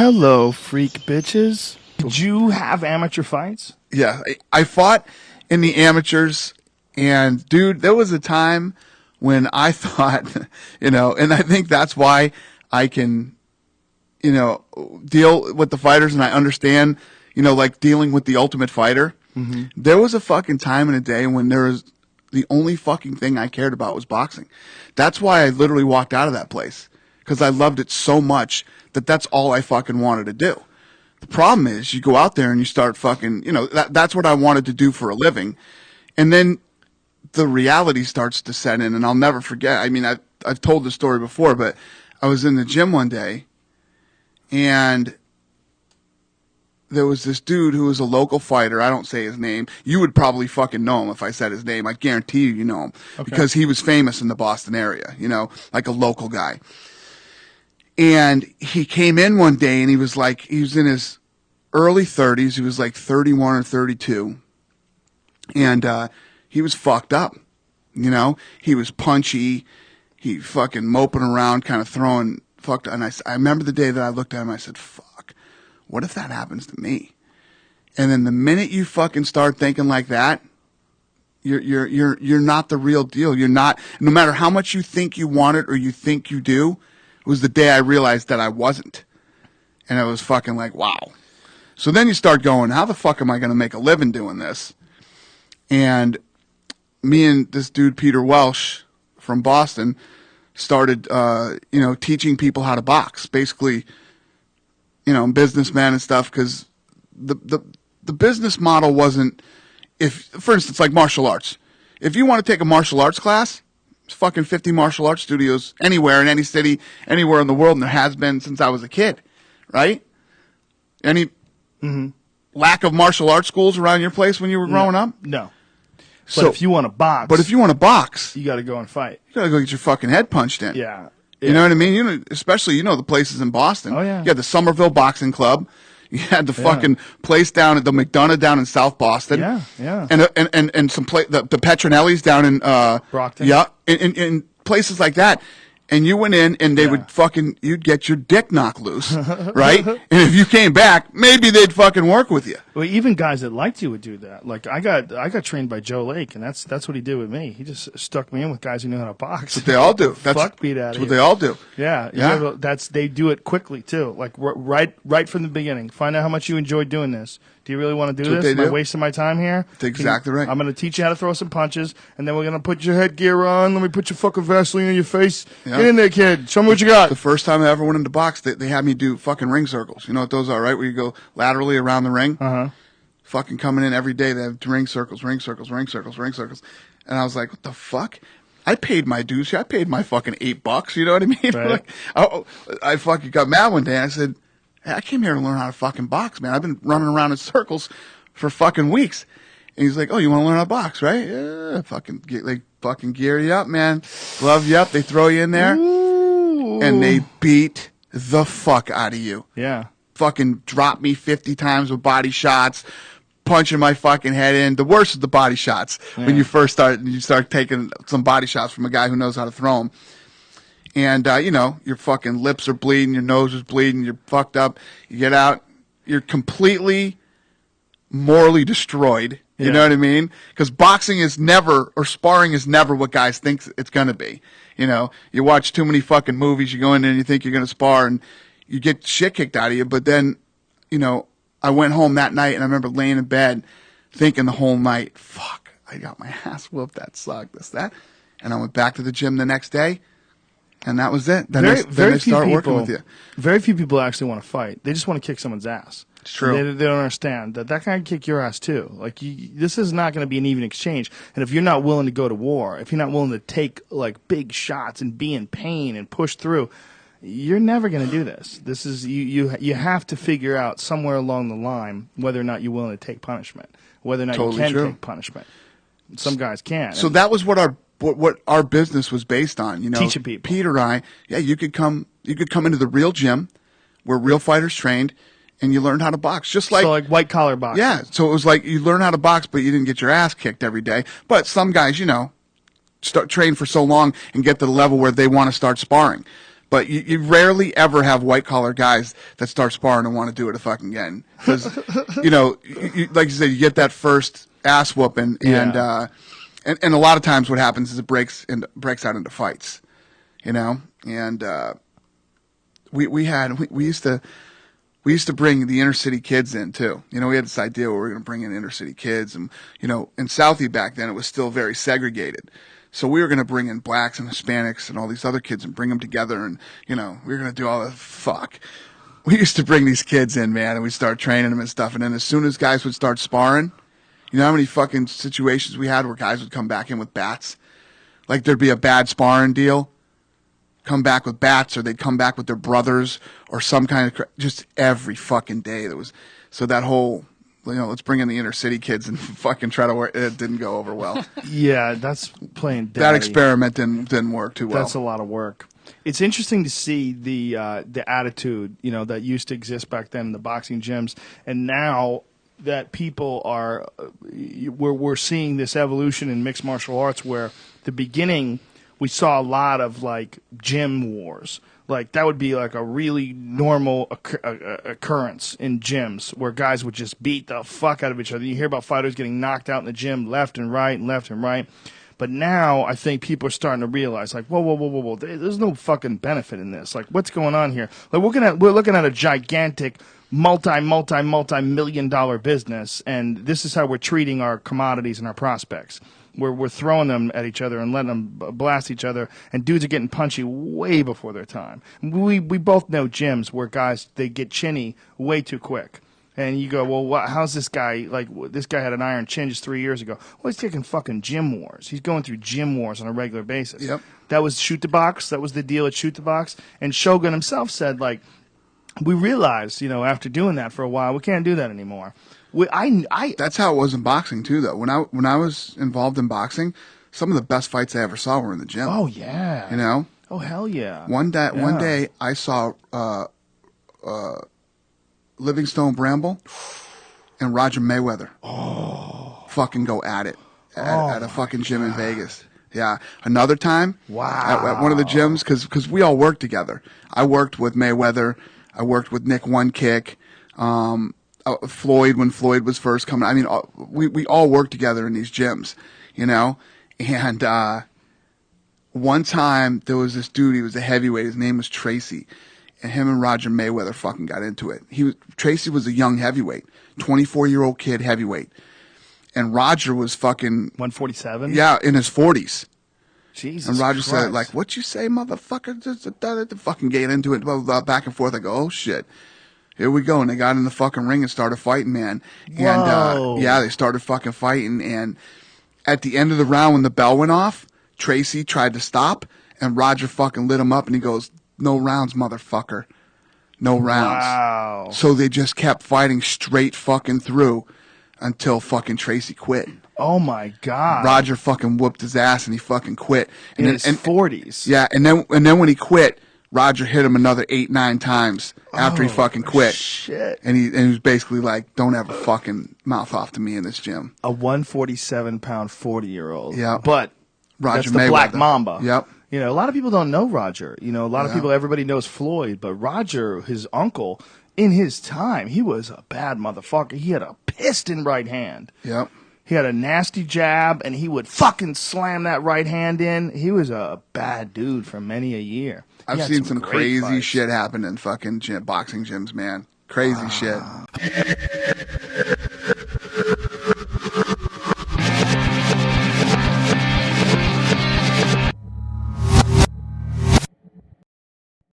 Hello, freak bitches. Did you have amateur fights? Yeah, I fought in the amateurs, and dude, there was a time when I thought, and I think that's why I can, deal with the fighters, and I understand, like dealing with the Ultimate Fighter. Mm-hmm. There was a fucking time in a day when the only fucking thing I cared about was boxing. That's why I literally walked out of that place, because I loved it so much that that's all I fucking wanted to do. The problem is you go out there and you start fucking, that's what I wanted to do for a living. And then the reality starts to set in, and I'll never forget. I mean, I've told this story before, but I was in the gym one day, and there was this dude who was a local fighter. I don't say his name. You would probably fucking know him if I said his name. I guarantee you know him. Okay. Because he was famous in the Boston area, like a local guy. And he came in one day, and he was in his early 30s. He was like 31 or 32. And he was fucked up. He was punchy. He fucking moping around, kind of throwing fucked up. And I remember the day that I looked at him, I said, fuck, what if that happens to me? And then the minute you fucking start thinking like that, you're not the real deal. You're not, no matter how much you think you want it or you think you do. It was the day I realized that I wasn't. And I was fucking like, wow. So then you start going, how the fuck am I going to make a living doing this? And me and this dude, Peter Welsh from Boston, started, teaching people how to box. Basically, businessman and stuff, because the business model wasn't, for instance, like martial arts. If you want to take a martial arts class, there's fucking 50 martial arts studios anywhere in any city, anywhere in the world, and there has been since I was a kid, right? Any lack of martial arts schools around your place when you were growing up? No. But if you want to box, you got to go and fight. You got to go get your fucking head punched in. Yeah. You know what I mean? Especially, the places in Boston. Oh, yeah. You had the Somerville Boxing Club. You had the fucking place down at the McDonough down in South Boston. Yeah, yeah. And some the Petronelli's down in Brockton. Yeah, in places like that. And you went in, and they would you'd get your dick knocked loose, right? And if you came back, maybe they'd fucking work with you. Well, even guys that liked you would do that. Like I got trained by Joe Lake, and that's what he did with me. He just stuck me in with guys who knew how to box. But they all do. Fuck beat out of That's what they all do. Yeah, yeah. They do it quickly too. Like right from the beginning. Find out how much you enjoy doing this. Do you really want to do this? Am I wasting my time here? That's exactly right. I'm going to teach you how to throw some punches, and then we're going to put your headgear on. Let me put your fucking Vaseline on your face. Yeah. Get in there, kid. Show me what you got. The first time I ever went into box, they had me do fucking ring circles. You know what those are, right? Where you go laterally around the ring. Uh-huh. Fucking coming in every day, they have ring circles, ring circles, ring circles, ring circles. And I was like, what the fuck? I paid my dues here. I paid my fucking $8. You know what I mean? Right. I fucking got mad one day, and I said, hey, I came here to learn how to fucking box, man. I've been running around in circles for fucking weeks. And he's like, oh, you want to learn how to box, right? Yeah, fucking gear you up, man. Glove you up. They throw you in there. Ooh. And they beat the fuck out of you. Yeah. Fucking drop me 50 times with body shots, punching my fucking head in. The worst is the body shots. Yeah. When you first start taking some body shots from a guy who knows how to throw them. And, your fucking lips are bleeding, your nose is bleeding, you're fucked up. You get out, you're completely morally destroyed. You know what I mean? Because boxing is never, or sparring is never what guys think it's going to be. You watch too many fucking movies, you go in there and you think you're going to spar, and you get shit kicked out of you. But then, I went home that night, and I remember laying in bed thinking the whole night, fuck, I got my ass whooped, that sucked, that. And I went back to the gym the next day. And that was it. Then they start working with you. Very few people actually want to fight. They just want to kick someone's ass. It's true. They don't understand that can kick your ass too. Like this is not going to be an even exchange. And if you're not willing to go to war, if you're not willing to take like big shots and be in pain and push through, you're never going to do this. This is you have to figure out somewhere along the line whether or not you're willing to take punishment, whether or not you can take punishment. Some guys can't. So that was what our business was based on, teaching people. Peter and I, you could come into the real gym where real fighters trained, and you learned how to box, just like white collar boxing. Yeah, so it was like you learn how to box, but you didn't get your ass kicked every day. But some guys, start train for so long and get to the level where they want to start sparring. But you rarely ever have white collar guys that start sparring and want to do it a fucking again. Because, like you said, you get that first ass whooping, and a lot of times what happens is it breaks out into fights, And we used to bring the inner city kids in too. We had this idea where we were going to bring in inner city kids, and in Southie back then it was still very segregated. So we were going to bring in blacks and Hispanics and all these other kids and bring them together, and we were going to do all the fuck. We used to bring these kids in, man, and we'd start training them and stuff. And then as soon as guys would start sparring, you know how many fucking situations we had where guys would come back in with bats? Like there'd be a bad sparring deal, come back with bats, or they'd come back with their brothers or some kind of just every fucking day. So that whole, let's bring in the inner city kids and fucking try to work. It didn't go over well. Yeah, that's playing daddy. That experiment didn't work too well. That's a lot of work. It's interesting to see the attitude, that used to exist back then in the boxing gyms, and now that people are, we're seeing this evolution in mixed martial arts where the beginning we saw a lot of like gym wars. Like that would be like a really normal occurrence in gyms where guys would just beat the fuck out of each other. You hear about fighters getting knocked out in the gym left and right and left and right. But now I think people are starting to realize, like, whoa. There's no fucking benefit in this. Like, what's going on here? Like, we're looking at a gigantic multi-million-dollar business, and this is how we're treating our commodities and our prospects. We're throwing them at each other and letting them blast each other, and dudes are getting punchy way before their time. We both know gyms where guys, they get chinny way too quick. And you go, well, how's this guy, like, this guy had an iron chin just 3 years ago. Well, he's taking fucking gym wars. He's going through gym wars on a regular basis. Yep. That was Shoot the Box. That was the deal at Shoot the Box. And Shogun himself said, like, we realized, after doing that for a while, we can't do that anymore. That's how it was in boxing too, though. When I was involved in boxing, some of the best fights I ever saw were in the gym. Oh yeah. Oh hell yeah. One day I saw Livingstone Bramble and Roger Mayweather fucking go at it at a fucking gym in Vegas. Yeah. Another time, at one of the gyms, because we all worked together. I worked with Mayweather. I worked with Nick One Kick. Floyd, when Floyd was first coming. I mean, we all worked together in these gyms, And one time there was this dude. He was a heavyweight. His name was Tracy, and him and Roger Mayweather fucking got into it. Tracy was a young heavyweight, 24-year-old kid heavyweight, and Roger was fucking 147. Yeah, in his 40s. Jesus. And Roger Christ. said, like, "What you say, motherfucker?" Just fucking get into it, blah, blah, blah, back and forth. I go, "Oh shit." Here we go. And they got in the fucking ring and started fighting, man. And, they started fucking fighting. And at the end of the round, when the bell went off, Tracy tried to stop, and Roger fucking lit him up, and he goes, "No rounds, motherfucker. No rounds." Wow. So they just kept fighting straight fucking through until fucking Tracy quit. Oh my God. Roger fucking whooped his ass, and he fucking quit. In his 40s. Yeah, and then when he quit, Roger hit him another 8-9 times after he fucking quit. Shit. And he was basically like, "Don't ever fucking mouth off to me in this gym." A 147-pound 40-year-old. Yeah. But Roger that's the Mayweather. Black Mamba. Yep. A lot of people don't know Roger. A lot of people, everybody knows Floyd, but Roger, his uncle, in his time, he was a bad motherfucker. He had a piston right hand. Yep. He had a nasty jab, and he would fucking slam that right hand in. He was a bad dude for many a year. I've seen some great crazy fights. shit happen in fucking boxing gyms, man. Crazy shit.